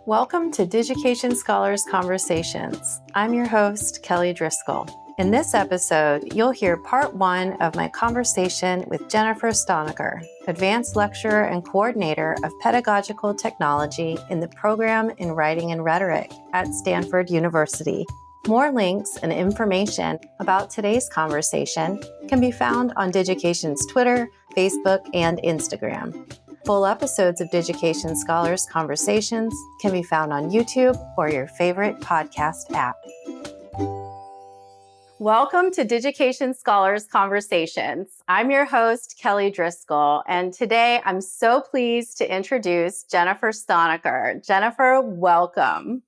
Welcome to Digication Scholars Conversations. I'm your host, Kelly Driscoll. In this episode, you'll hear part one of my conversation with Jennifer Stonaker, Advanced Lecturer and Coordinator of Pedagogical Technology in the program in Writing and Rhetoric at Stanford University. More links and information about today's conversation can be found on Digication's Twitter, Facebook, and Instagram. Full episodes of Digication Scholars Conversations can be found on YouTube or your favorite podcast app. Welcome to Digication Scholars Conversations. I'm your host, Kelly Driscoll, and today I'm so pleased to introduce Jennifer Stonaker. Jennifer, welcome.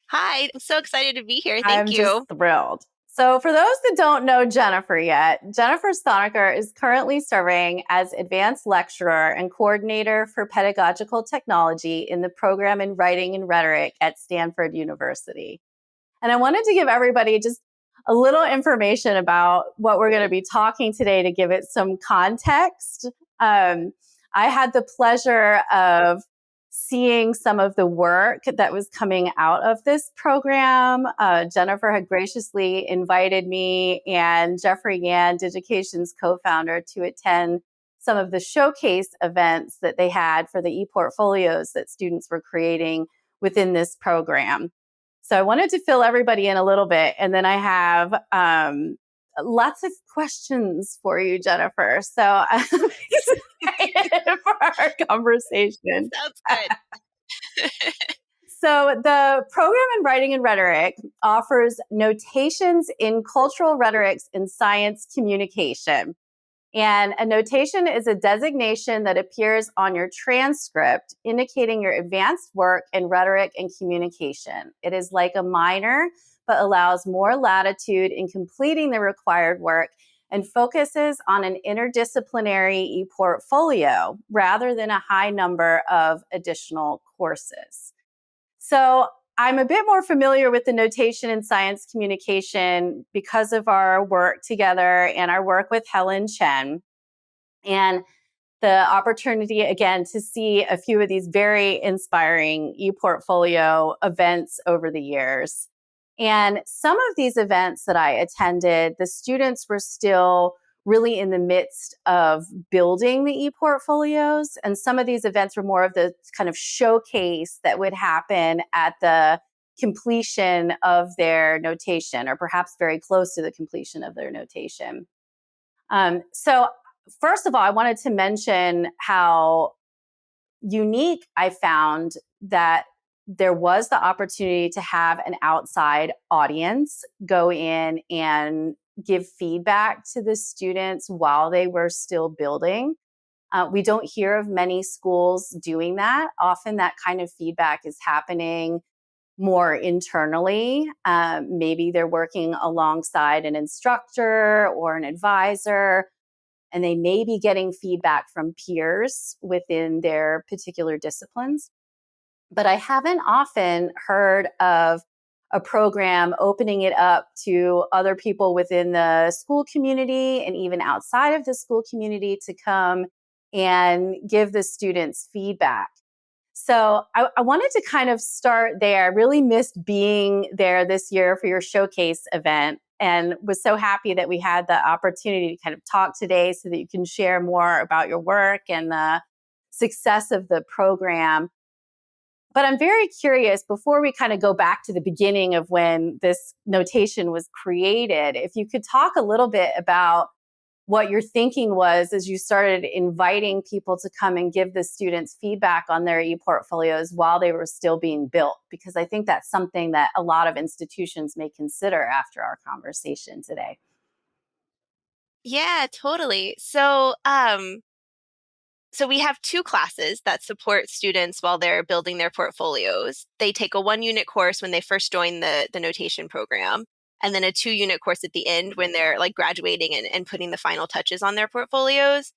Hi, I'm so excited to be here. Thank you. I'm just thrilled. So for those that don't know Jennifer yet, Jennifer Stonaker is currently serving as Advanced Lecturer and Coordinator for Pedagogical Technology in the program in Writing and Rhetoric at Stanford University. And I wanted to give everybody just a little information about what we're going to be talking today to give it some context. I had the pleasure of seeing some of the work that was coming out of this program. Jennifer had graciously invited me and Jeffrey Yan, Digication's co-founder, to attend some of the showcase events that they had for the ePortfolios that students were creating within this program. So I wanted to fill everybody in a little bit, and then I have lots of questions for you, Jennifer. So I'm excited for our conversation. Sounds good. So the program in Writing and Rhetoric offers notations in cultural rhetorics and science communication. And a notation is a designation that appears on your transcript indicating your advanced work in rhetoric and communication. It is like a minor, but allows more latitude in completing the required work and focuses on an interdisciplinary ePortfolio rather than a high number of additional courses. So I'm a bit more familiar with the notation in science communication because of our work together and our work with Helen Chen, and the opportunity, again, to see a few of these very inspiring ePortfolio events over the years. And some of these events that I attended, the students were still really in the midst of building the ePortfolios. And some of these events were more of the kind of showcase that would happen at the completion of their notation, or perhaps very close to the completion of their notation. So first of all, I wanted to mention how unique I found that there was the opportunity to have an outside audience go in and give feedback to the students while they were still building. We don't hear of many schools doing that. Often that kind of feedback is happening more internally. Maybe they're working alongside an instructor or an advisor, and they may be getting feedback from peers within their particular disciplines. But I haven't often heard of a program opening it up to other people within the school community and even outside of the school community to come and give the students feedback. So I wanted to kind of start there. I really missed being there this year for your showcase event, and was so happy that we had the opportunity to kind of talk today so that you can share more about your work and the success of the program. But I'm very curious, before we kind of go back to the beginning of when this notation was created, if you could talk a little bit about what your thinking was as you started inviting people to come and give the students feedback on their ePortfolios while they were still being built, because I think that's something that a lot of institutions may consider after our conversation today. Yeah, totally. So we have two classes that support students while they're building their portfolios. They take a 1-unit course when they first join the notation program, and then a 2-unit course at the end when they're like graduating and putting the final touches on their portfolios.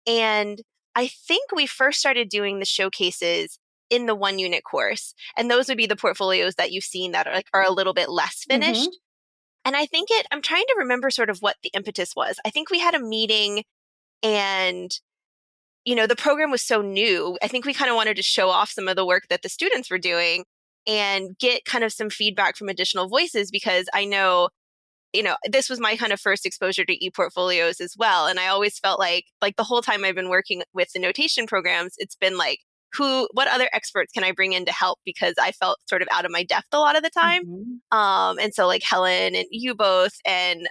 And I think we first started doing the showcases in the 1-unit course. And those would be the portfolios that you've seen that are a little bit less finished. And I think I'm trying to remember sort of what the impetus was. I think we had a meeting and the program was so new. I think we kind of wanted to show off some of the work that the students were doing and get kind of some feedback from additional voices, because I know, this was my kind of first exposure to ePortfolios as well. And I always felt like the whole time I've been working with the notation programs, it's been like, what other experts can I bring in to help? Because I felt sort of out of my depth a lot of the time. Mhm. And so like Helen and you both and,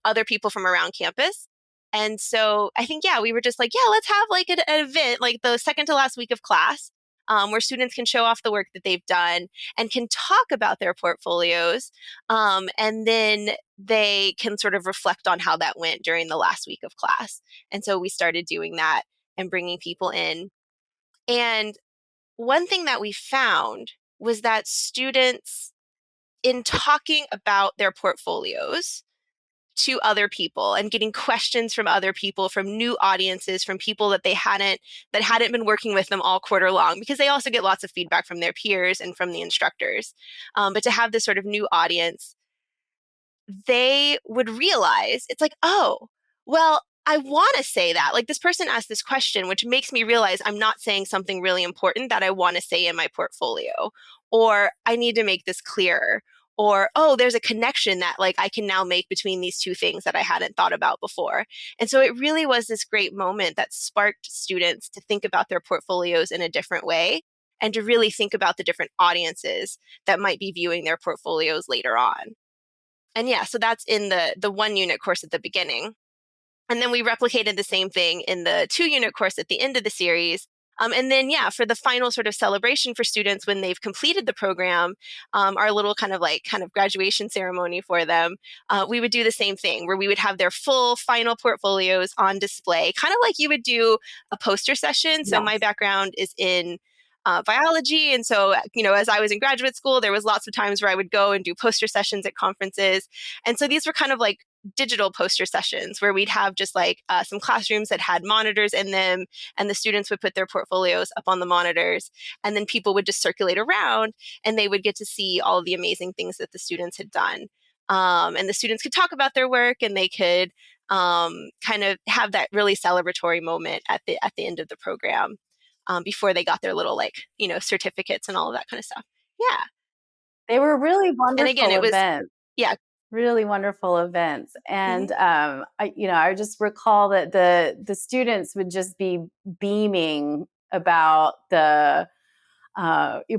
other people from around campus. And so I think, yeah, we were just like, yeah, let's have like an event, like the second to last week of class, where students can show off the work that they've done and can talk about their portfolios. And then they can sort of reflect on how that went during the last week of class. And so we started doing that and bringing people in. And one thing that we found was that students, in talking about their portfolios to other people and getting questions from other people, from new audiences, from people that hadn't been working with them all quarter long, because they also get lots of feedback from their peers and from the instructors. But to have this sort of new audience, they would realize it's like, oh, well, I want to say that. Like, this person asked this question, which makes me realize I'm not saying something really important that I want to say in my portfolio, or I need to make this clearer, or, oh, there's a connection that like I can now make between these two things that I hadn't thought about before. And so it really was this great moment that sparked students to think about their portfolios in a different way and to really think about the different audiences that might be viewing their portfolios later on. And yeah, so that's in the 1 unit course at the beginning. And then we replicated the same thing in the 2 unit course at the end of the series. And then, yeah, for the final sort of celebration for students when they've completed the program, our little kind of graduation ceremony for them, we would do the same thing where we would have their full final portfolios on display, kind of like you would do a poster session. So my Yes. background is in biology. And so, as I was in graduate school, there was lots of times where I would go and do poster sessions at conferences. And so these were kind of like digital poster sessions where we'd have just like some classrooms that had monitors in them, and the students would put their portfolios up on the monitors, and then people would just circulate around and they would get to see all of the amazing things that the students had done. And the students could talk about their work, and they could kind of have that really celebratory moment at the end of the program, before they got their little certificates and all of that kind of stuff. Yeah. They were really And again, wonderful it was, events. yeah. Really wonderful events. And Mhm. I just recall that the students would just be beaming about the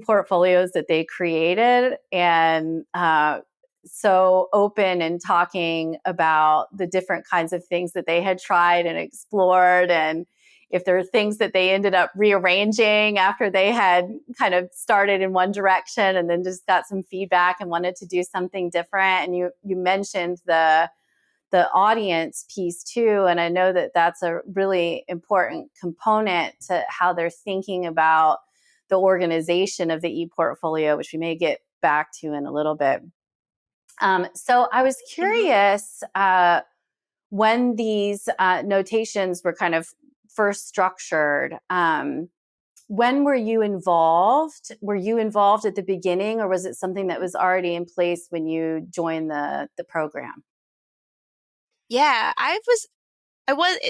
portfolios that they created, and so open and talking about the different kinds of things that they had tried and explored, and if there are things that they ended up rearranging after they had kind of started in one direction and then just got some feedback and wanted to do something different. And you mentioned the audience piece too, and I know that that's a really important component to how they're thinking about the organization of the ePortfolio, which we may get back to in a little bit. So I was Mhm. curious, when these notations were kind of first structured. When were you involved? Were you involved at the beginning, or was it something that was already in place when you joined the program? Yeah,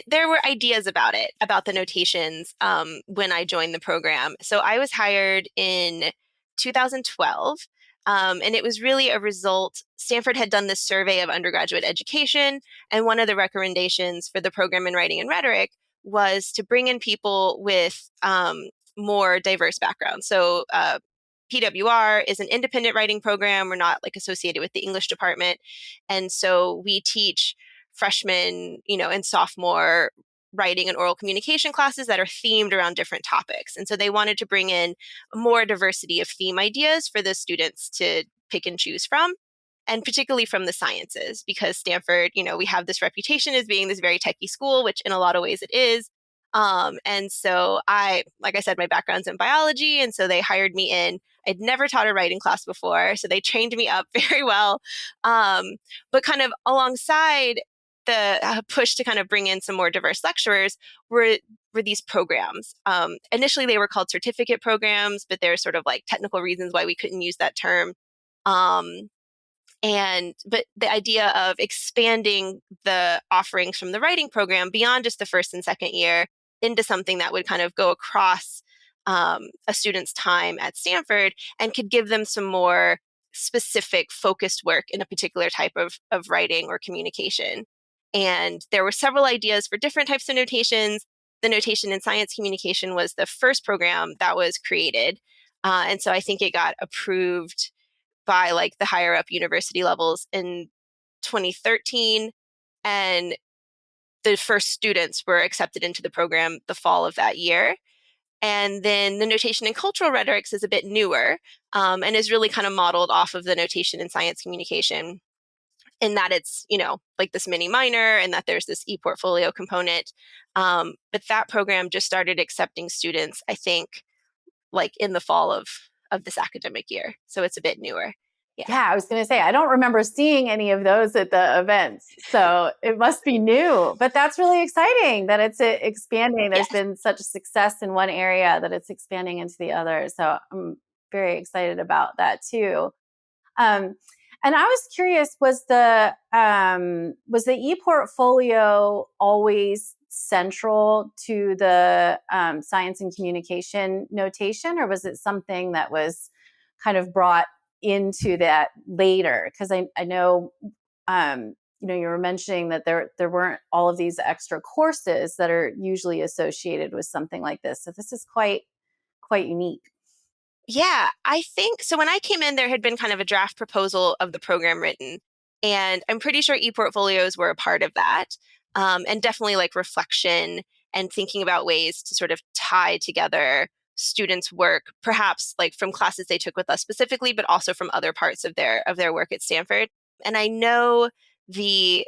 there were ideas about it, about the notations, when I joined the program. So I was hired in 2012. And it was really a result. Stanford had done this survey of undergraduate education, and one of the recommendations for the program in Writing and Rhetoric was to bring in people with more diverse backgrounds. So PWR is an independent writing program. We're not like associated with the English department. And so we teach freshmen, and sophomore writing and oral communication classes that are themed around different topics. And so they wanted to bring in more diversity of theme ideas for the students to pick and choose from, and particularly from the sciences, because Stanford, we have this reputation as being this very techie school, which in a lot of ways it is. And so like I said, my background's in biology. And so they hired me in. I'd never taught a writing class before. So they trained me up very well. But kind of alongside the push to kind of bring in some more diverse lecturers were these programs. Initially, they were called certificate programs, but there's sort of like technical reasons why we couldn't use that term. Um, But the idea of expanding the offerings from the writing program beyond just the first and second year into something that would kind of go across a student's time at Stanford and could give them some more specific focused work in a particular type of writing or communication. And there were several ideas for different types of notations. The notation in science communication was the first program that was created. And so I think it got approved by like the higher up university levels in 2013. And the first students were accepted into the program the fall of that year. And then the notation in cultural rhetorics is a bit newer and is really kind of modeled off of the notation in science communication in that it's, like this mini minor and that there's this ePortfolio component. But that program just started accepting students, I think, like in the fall of this academic year. So it's a bit newer. Yeah, I was going to say, I don't remember seeing any of those at the events. So it must be new, but that's really exciting that it's expanding. There's been such a success in one area that it's expanding into the other. So I'm very excited about that too. And I was curious, was the ePortfolio always central to the science and communication notation, or was it something that was kind of brought into that later? Because I know you were mentioning that there weren't all of these extra courses that are usually associated with something like this. So this is quite unique. Yeah, I think so. When I came in, there had been kind of a draft proposal of the program written, and I'm pretty sure ePortfolios were a part of that. And definitely like reflection and thinking about ways to sort of tie together students' work, perhaps like from classes they took with us specifically, but also from other parts of their work at Stanford. And I know the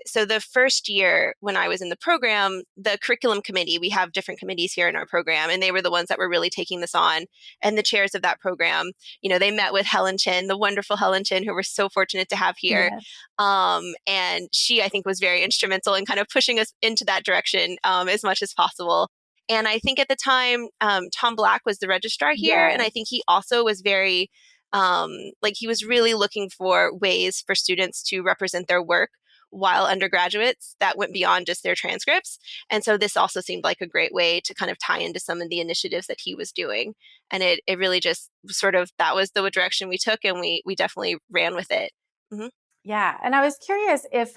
first year when I was in the program, the curriculum committee, we have different committees here in our program, and they were the ones that were really taking this on. And the chairs of that program, they met with Helen Chin, the wonderful Helen Chin, who we're so fortunate to have here. Yes. And she, I think, was very instrumental in kind of pushing us into that direction as much as possible. And I think at the time, Tom Black was the registrar here. Yes. And I think he also was very, he was really looking for ways for students to represent their work while undergraduates that went beyond just their transcripts. And so this also seemed like a great way to kind of tie into some of the initiatives that he was doing. And it really just sort of, that was the direction we took, and we definitely ran with it. Mm-hmm. Yeah. And I was curious if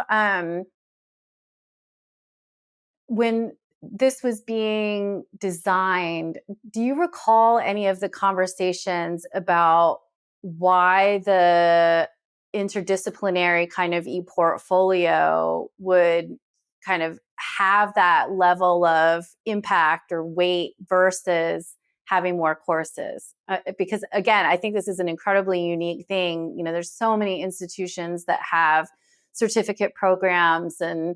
when this was being designed, do you recall any of the conversations about why the interdisciplinary kind of ePortfolio would kind of have that level of impact or weight versus having more courses? Because again, I think this is an incredibly unique thing. There's so many institutions that have certificate programs and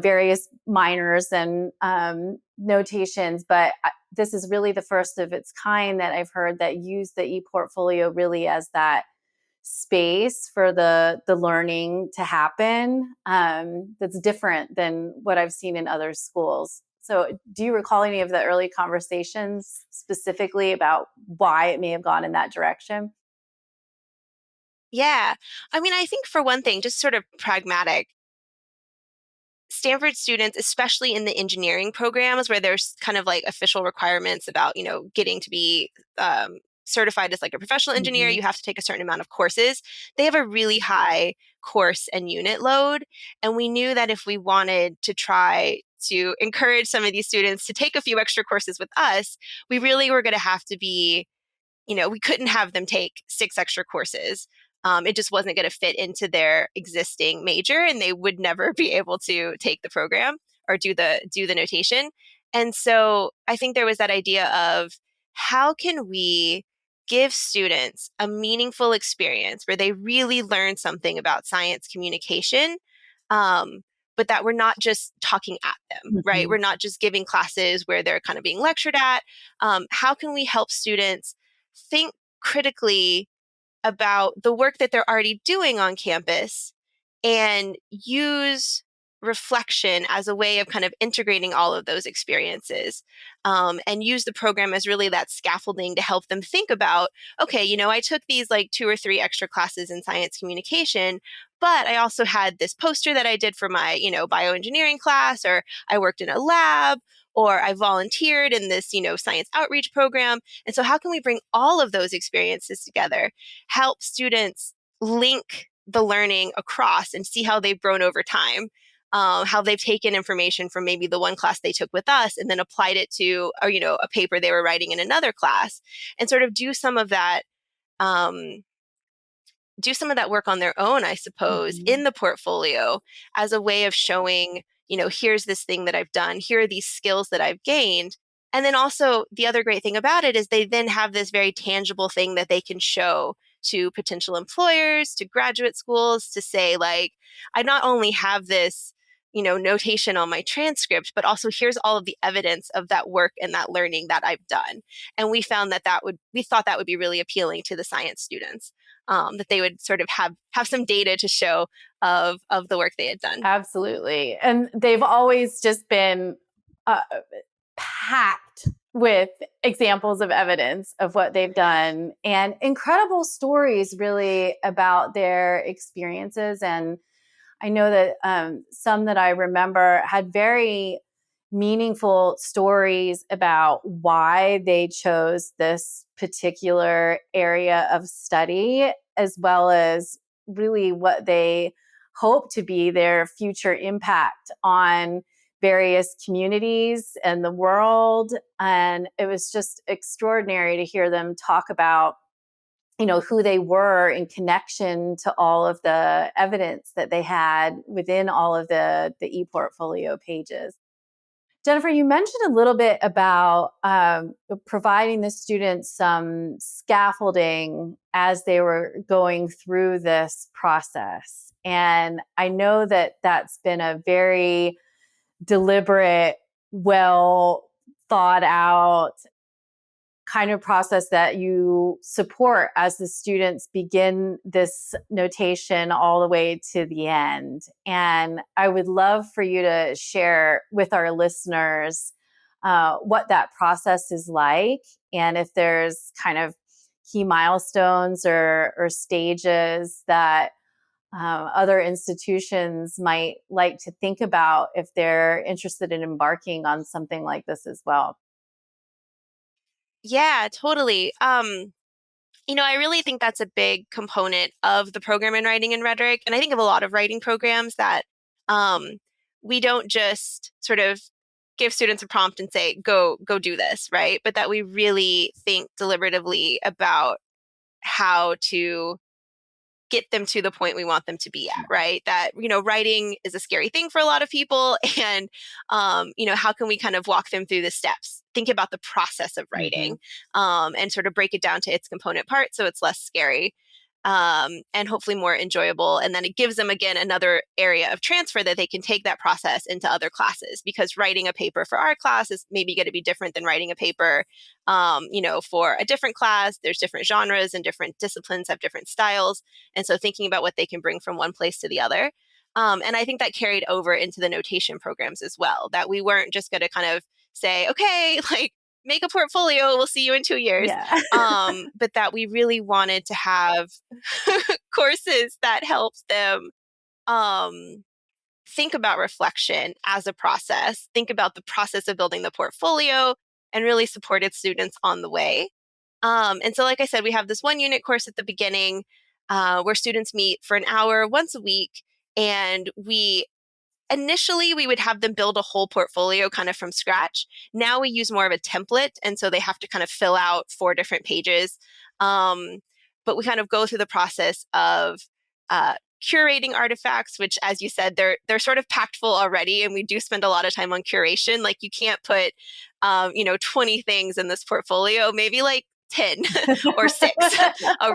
various minors and notations, but this is really the first of its kind that I've heard that use the ePortfolio really as that space for the learning to happen. That's different than what I've seen in other schools. So do you recall any of the early conversations specifically about why it may have gone in that direction? Yeah. I mean, I think for one thing, just sort of pragmatic, Stanford students, especially in the engineering programs where there's kind of like official requirements about, getting to be certified as like a professional engineer, you have to take a certain amount of courses. They have a really high course and unit load. And we knew that if we wanted to try to encourage some of these students to take a few extra courses with us, we really were going to have to be, we couldn't have them take 6 extra courses. It just wasn't going to fit into their existing major, and they would never be able to take the program or do the notation. And so I think there was that idea of how can we give students a meaningful experience where they really learn something about science communication, but that we're not just talking at them, right? We're not just giving classes where they're kind of being lectured at. How can we help students think critically about the work that they're already doing on campus and use reflection as a way of kind of integrating all of those experiences, and use the program as really that scaffolding to help them think about, okay, I took these like 2 or 3 extra classes in science communication, But I also had this poster that I did for my, bioengineering class, or I worked in a lab, or I volunteered in this, science outreach program. And so how can we bring all of those experiences together, help students link the learning across and see how they've grown over time, how they've taken information from maybe the one class they took with us and then applied it to, a paper they were writing in another class, and sort of um, do some of that work on their own, I suppose, in the portfolio as a way of showing, here's this thing that I've done, here are these skills that I've gained. And then also the other great thing about it is they then have this very tangible thing that they can show to potential employers, to graduate schools, to say, like, I not only have this, notation on my transcript, but also here's all of the evidence of that work and that learning that I've done. And we found we thought that would be really appealing to the science students. That they would sort of have some data to show of the work they had done. Absolutely. And they've always just been packed with examples of evidence of what they've done and incredible stories really about their experiences. And I know that some that I remember had very meaningful stories about why they chose this particular area of study, as well as really what they hope to be their future impact on various communities and the world. And it was just extraordinary to hear them talk about who they were in connection to all of the evidence that they had within all of the ePortfolio pages. Jennifer, you mentioned a little bit about providing the students some scaffolding as they were going through this process. And I know that that's been a very deliberate, well thought out kind of process that you support as the students begin this notation all the way to the end. And I would love for you to share with our listeners what that process is like, and if there's kind of key milestones or stages that other institutions might like to think about if they're interested in embarking on something like this as well. Yeah, totally. I really think that's a big component of the program in Writing and Rhetoric. And I think of a lot of writing programs that um, we don't just sort of give students a prompt and say, go do this, right? But that we really think deliberatively about how to get them to the point we want them to be at, right? That, writing is a scary thing for a lot of people. And, how can we kind of walk them through the steps? Think about the process of writing, and sort of break it down to its component parts so it's less scary, and hopefully more enjoyable. And then it gives them, again, another area of transfer that they can take that process into other classes, because writing a paper for our class is maybe going to be different than writing a paper, for a different class. There's different genres and different disciplines have different styles. And so thinking about what they can bring from one place to the other. And I think that carried over into the notation programs as well, that we weren't just going to kind of say, okay, like, make a portfolio, we'll see you in 2 years. Yeah. But that we really wanted to have courses that helped them think about reflection as a process, think about the process of building the portfolio, and really supported students on the way. And so, like I said, we have this 1-unit course at the beginning where students meet for an hour once a week. And initially, we would have them build a whole portfolio kind of from scratch. Now we use more of a template. And so they have to kind of fill out 4 different pages. But we kind of go through the process of curating artifacts, which, as you said, they're sort of packed full already. And we do spend a lot of time on curation. Like, you can't put, 20 things in this portfolio, maybe like 10 or 6.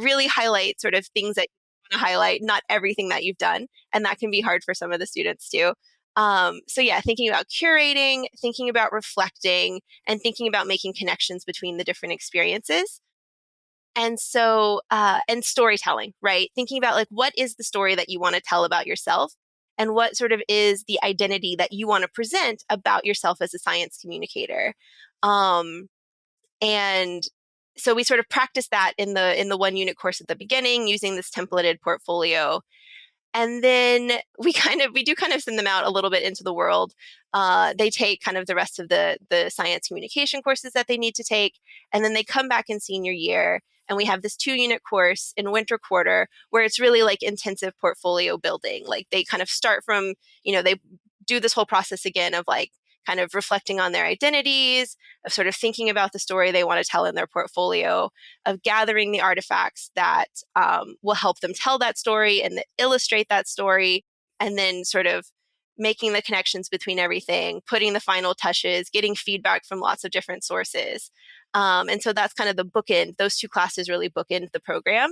Really highlight sort of things that you want to highlight, not everything that you've done. And that can be hard for some of the students too. So yeah, thinking about curating, thinking about reflecting, and thinking about making connections between the different experiences. And so, and storytelling, right? Thinking about, like, what is the story that you want to tell about yourself? And what sort of is the identity that you want to present about yourself as a science communicator? And so we sort of practice that in the 1-unit course at the beginning, using this templated portfolio. And then we do kind of send them out a little bit into the world. They take kind of the rest of the science communication courses that they need to take, and then they come back in senior year, and we have this 2-unit course in winter quarter where it's really like intensive portfolio building. Like they kind of start from, they do this whole process again of like kind of reflecting on their identities, of sort of thinking about the story they want to tell in their portfolio, of gathering the artifacts that will help them tell that story and that illustrate that story, and then sort of making the connections between everything, putting the final touches, getting feedback from lots of different sources. And so that's kind of the bookend. Those 2 classes really bookend the program.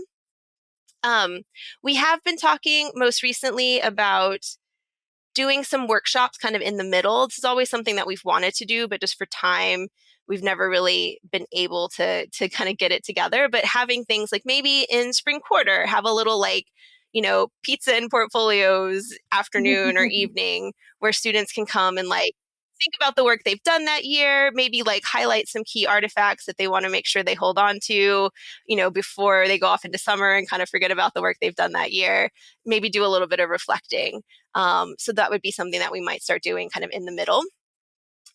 We have been talking most recently about doing some workshops kind of in the middle. This is always something that we've wanted to do, but just for time, we've never really been able to kind of get it together. But having things like maybe in spring quarter, have a little like, pizza and portfolios afternoon or evening where students can come and like think about the work they've done that year, maybe like highlight some key artifacts that they want to make sure they hold on to, before they go off into summer and kind of forget about the work they've done that year, maybe do a little bit of reflecting. So that would be something that we might start doing kind of in the middle.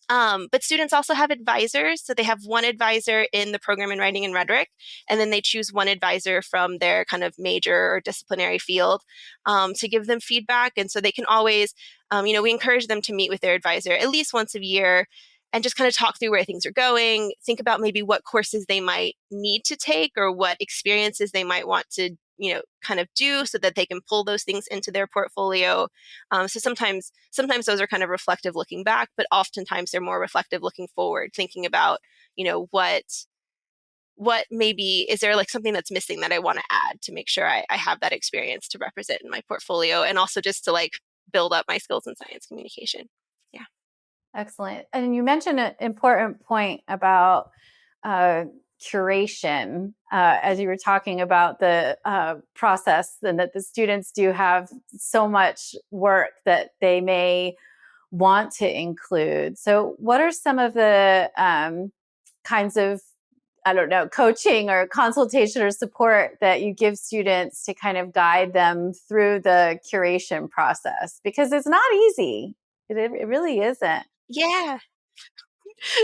But students also have advisors. So they have one advisor in the program in Writing and Rhetoric, and then they choose one advisor from their kind of major or disciplinary field to give them feedback. And so they can always, we encourage them to meet with their advisor at least once a year and just kind of talk through where things are going, think about maybe what courses they might need to take or what experiences they might want to kind of do so that they can pull those things into their portfolio. So sometimes those are kind of reflective looking back, but oftentimes they're more reflective looking forward, thinking about, what maybe, is there like something that's missing that I want to add to make sure I have that experience to represent in my portfolio, and also just to like build up my skills in science communication. Yeah. Excellent. And you mentioned an important point about curation as you were talking about the process, and that the students do have so much work that they may want to include. So, what are some of the kinds of, I don't know, coaching or consultation or support that you give students to kind of guide them through the curation process? Because it's not easy. It really isn't. Yeah.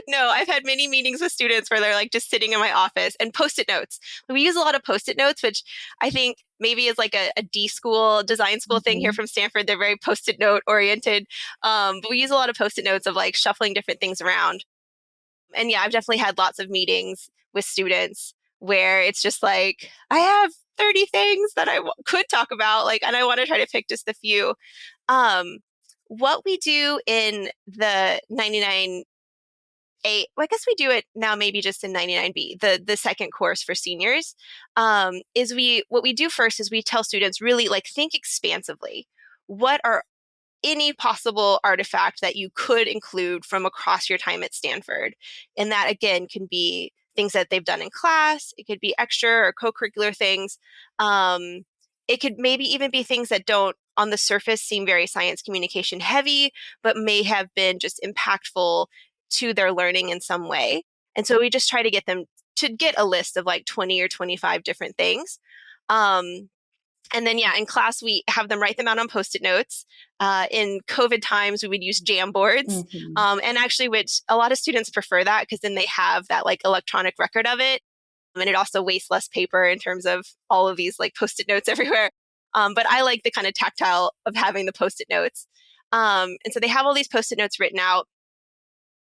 No, I've had many meetings with students where they're like just sitting in my office and post-it notes. We use a lot of post-it notes, which I think maybe is like a D school, design school thing here from Stanford. They're very post-it note oriented. But we use a lot of post-it notes of like shuffling different things around. And yeah, I've definitely had lots of meetings with students where it's just like, I have 30 things that I could talk about, like, and I want to try to pick just a few. What we do in the 99A, well, I guess we do it now maybe just in 99B, the second course for seniors, what we do first is we tell students really like think expansively. What are any possible artifact that you could include from across your time at Stanford? And that again can be things that they've done in class. It could be extra or co-curricular things. It could maybe even be things that don't on the surface seem very science communication heavy, but may have been just impactful to their learning in some way. And so we just try to get them to get a list of like 20 or 25 different things. And then, yeah, in class, we have them write them out on Post-it notes. In COVID times, we would use Jamboards. And actually, which a lot of students prefer that because then they have that like electronic record of it. And it also wastes less paper in terms of all of these like Post-it notes everywhere. But I like the kind of tactile of having the Post-it notes. And so they have all these Post-it notes written out.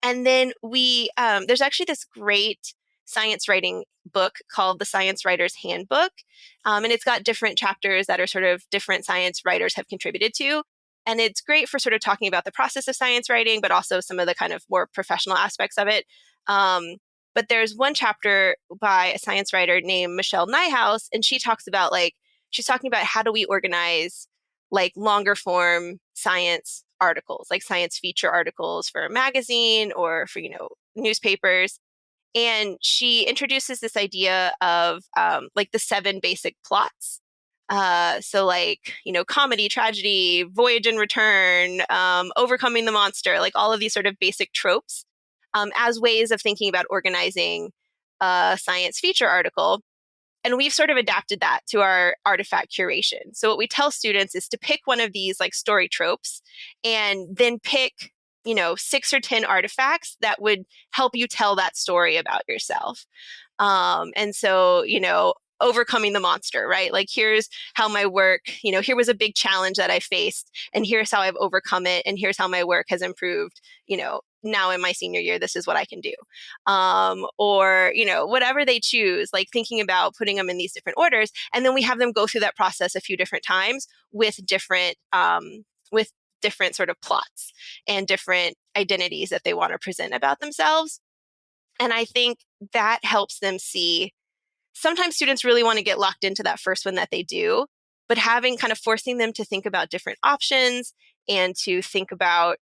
And then there's actually this great science writing book called The Science Writer's Handbook. And it's got different chapters that are sort of different science writers have contributed to. And it's great for sort of talking about the process of science writing, but also some of the kind of more professional aspects of it. But there's one chapter by a science writer named Michelle Nijhuis, and she talks about she's talking about how do we organize like longer form science articles, like science feature articles for a magazine or for, newspapers. And she introduces this idea of like the 7 basic plots. So like, comedy, tragedy, voyage and return, overcoming the monster, like all of these sort of basic tropes as ways of thinking about organizing a science feature article. And we've sort of adapted that to our artifact curation. So what we tell students is to pick one of these like story tropes and then pick, 6 or 10 artifacts that would help you tell that story about yourself. And so, overcoming the monster, right? Like, here's how my work, here was a big challenge that I faced, and here's how I've overcome it, and here's how my work has improved, now in my senior year, this is what I can do. Or, whatever they choose, like thinking about putting them in these different orders. And then we have them go through that process a few different times with different sort of plots and different identities that they want to present about themselves. And I think that helps them see. Sometimes students really want to get locked into that first one that they do, but forcing them to think about different options and to think about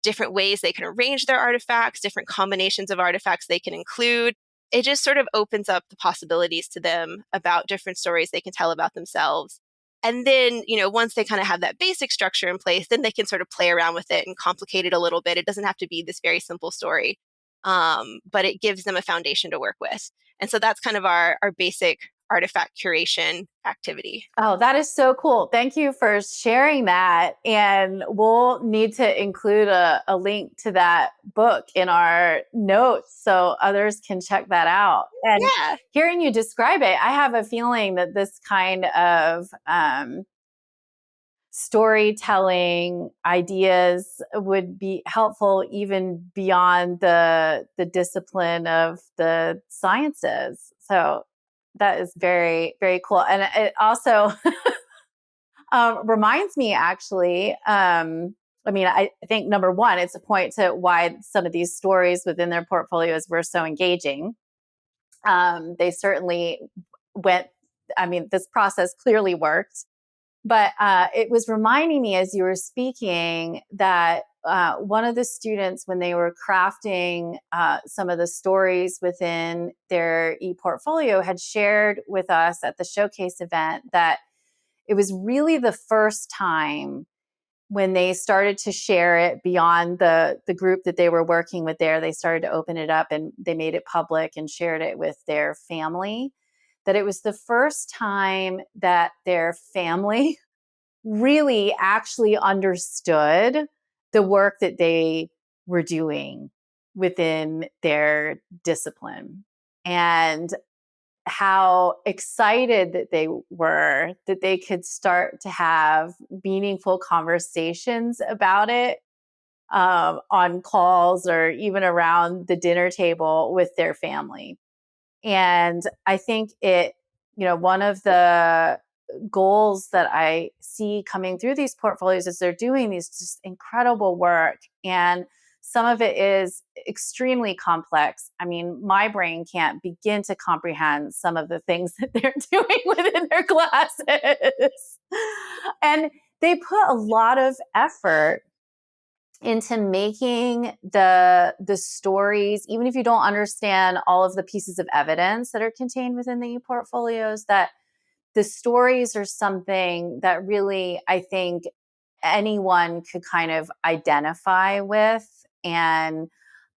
different ways they can arrange their artifacts, different combinations of artifacts they can include. It just sort of opens up the possibilities to them about different stories they can tell about themselves. And then, once they kind of have that basic structure in place, then they can sort of play around with it and complicate it a little bit. It doesn't have to be this very simple story, but it gives them a foundation to work with. And so that's kind of our basic artifact curation activity. Oh, that is so cool. Thank you for sharing that. And we'll need to include a link to that book in our notes so others can check that out. And Yeah. hearing you describe it, I have a feeling that this kind of storytelling ideas would be helpful even beyond the discipline of the sciences. So that is very, very cool. And it also reminds me, actually, I think number one, it's a point to why some of these stories within their portfolios were so engaging. They certainly went, this process clearly worked. But it was reminding me as you were speaking that one of the students, when they were crafting some of the stories within their ePortfolio, had shared with us at the showcase event that it was really the first time when they started to share it beyond the group that they were working with there. They started to open it up and they made it public and shared it with their family. That it was the first time that their family really actually understood the work that they were doing within their discipline and how excited that they were that they could start to have meaningful conversations about it on calls or even around the dinner table with their family. And I think one of the goals that I see coming through these portfolios is they're doing these just incredible work. And some of it is extremely complex. My brain can't begin to comprehend some of the things that they're doing within their classes. And they put a lot of effort into making the stories, even if you don't understand all of the pieces of evidence that are contained within the portfolios, that the stories are something that really, I think, anyone could kind of identify with. And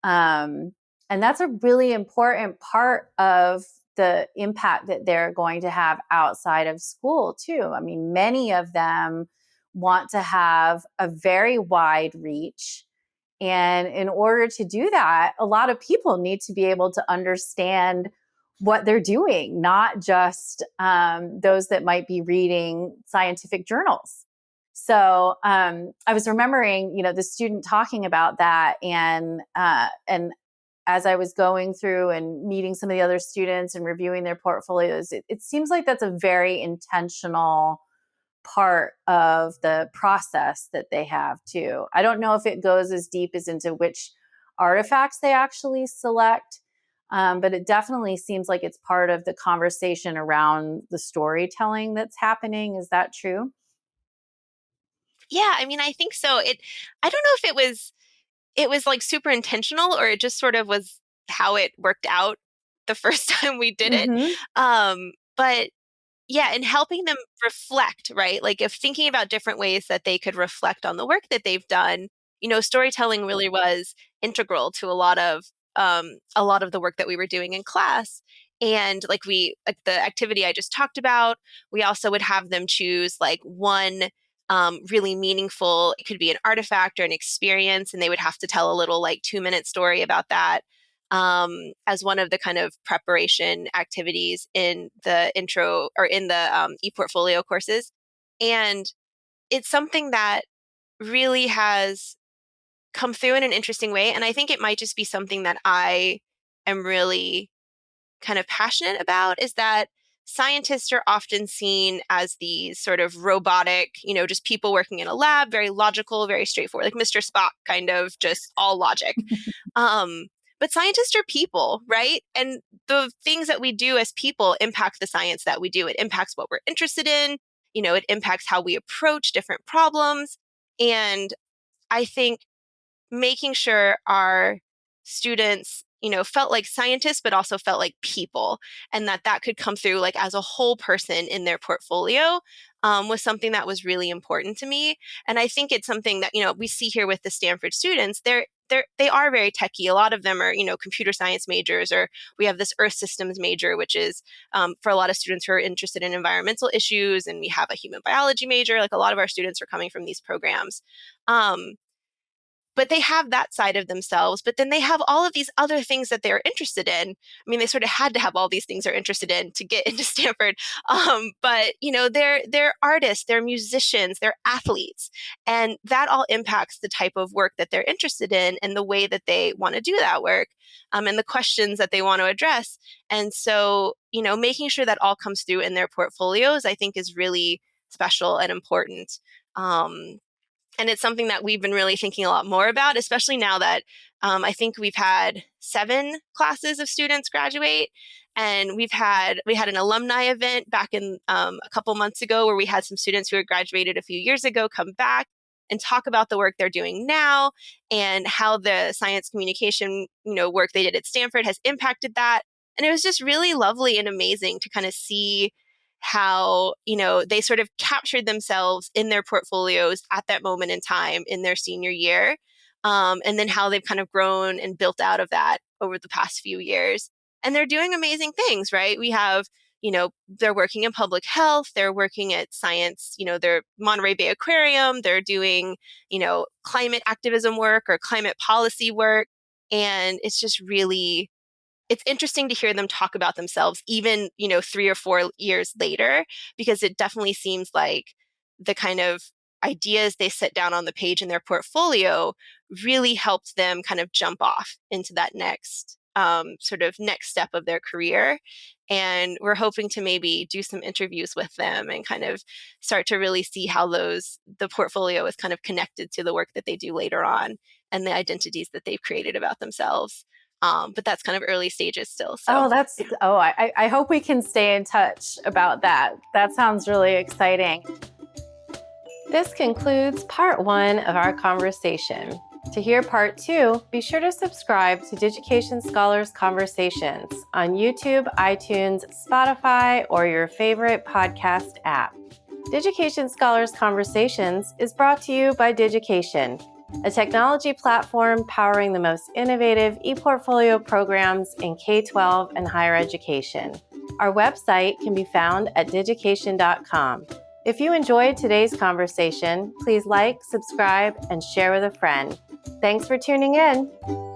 that's a really important part of the impact that they're going to have outside of school too. Many of them want to have a very wide reach. And in order to do that, a lot of people need to be able to understand what they're doing, not just those that might be reading scientific journals. So I was remembering, the student talking about that, and as I was going through and meeting some of the other students and reviewing their portfolios, it seems like that's a very intentional part of the process that they have too. I don't know if it goes as deep as into which artifacts they actually select, but it definitely seems like it's part of the conversation around the storytelling that's happening. Is that true? Yeah, I think so. I don't know if it was like super intentional or it just sort of was how it worked out the first time we did it. Mm-hmm. But yeah, and helping them reflect, right? Like, if thinking about different ways that they could reflect on the work that they've done, storytelling really was integral to a lot of the work that we were doing in class. And like the activity I just talked about, we also would have them choose like one really meaningful, it could be an artifact or an experience, and they would have to tell a little like 2-minute story about that as one of the kind of preparation activities in the intro or in the ePortfolio courses. And it's something that really has come through in an interesting way. And I think it might just be something that I am really kind of passionate about, is that scientists are often seen as these sort of robotic, just people working in a lab, very logical, very straightforward, like Mr. Spock, kind of just all logic. But scientists are people, right? And the things that we do as people impact the science that we do. It impacts what we're interested in. It impacts how we approach different problems. And I think making sure our students, felt like scientists, but also felt like people, and that could come through like as a whole person in their portfolio was something that was really important to me. And I think it's something that, we see here with the Stanford students. They are very techie. A lot of them are, computer science majors, or we have this earth systems major, which is for a lot of students who are interested in environmental issues. And we have a human biology major. Like a lot of our students are coming from these programs. But they have that side of themselves, but then they have all of these other things that they're interested in. I mean, they sort of had to have all these things they're interested in to get into Stanford. But they're artists, they're musicians, they're athletes, and that all impacts the type of work that they're interested in and the way that they want to do that work, and the questions that they want to address. And so, making sure that all comes through in their portfolios, I think, is really special and important. And it's something that we've been really thinking a lot more about, especially now that I think we've had 7 classes of students graduate. And we had an alumni event back in a couple months ago where we had some students who had graduated a few years ago come back and talk about the work they're doing now and how the science communication work they did at Stanford has impacted that. And it was just really lovely and amazing to kind of see how, they sort of captured themselves in their portfolios at that moment in time in their senior year. And then how they've kind of grown and built out of that over the past few years. And they're doing amazing things, right? We have, they're working in public health, they're working at science, they're Monterey Bay Aquarium, they're doing, climate activism work or climate policy work. And it's just really, it's interesting to hear them talk about themselves even, 3 or 4 years later, because it definitely seems like the kind of ideas they set down on the page in their portfolio really helped them kind of jump off into that next sort of next step of their career. And we're hoping to maybe do some interviews with them and kind of start to really see how the portfolio is kind of connected to the work that they do later on and the identities that they've created about themselves. But that's kind of early stages still. So. I hope we can stay in touch about that. That sounds really exciting. This concludes part 1 of our conversation. To hear part 2, be sure to subscribe to Digication Scholars Conversations on YouTube, iTunes, Spotify, or your favorite podcast app. Digication Scholars Conversations is brought to you by Digication, a technology platform powering the most innovative ePortfolio programs in K-12 and higher education. Our website can be found at digication.com. If you enjoyed today's conversation, please like, subscribe, and share with a friend. Thanks for tuning in.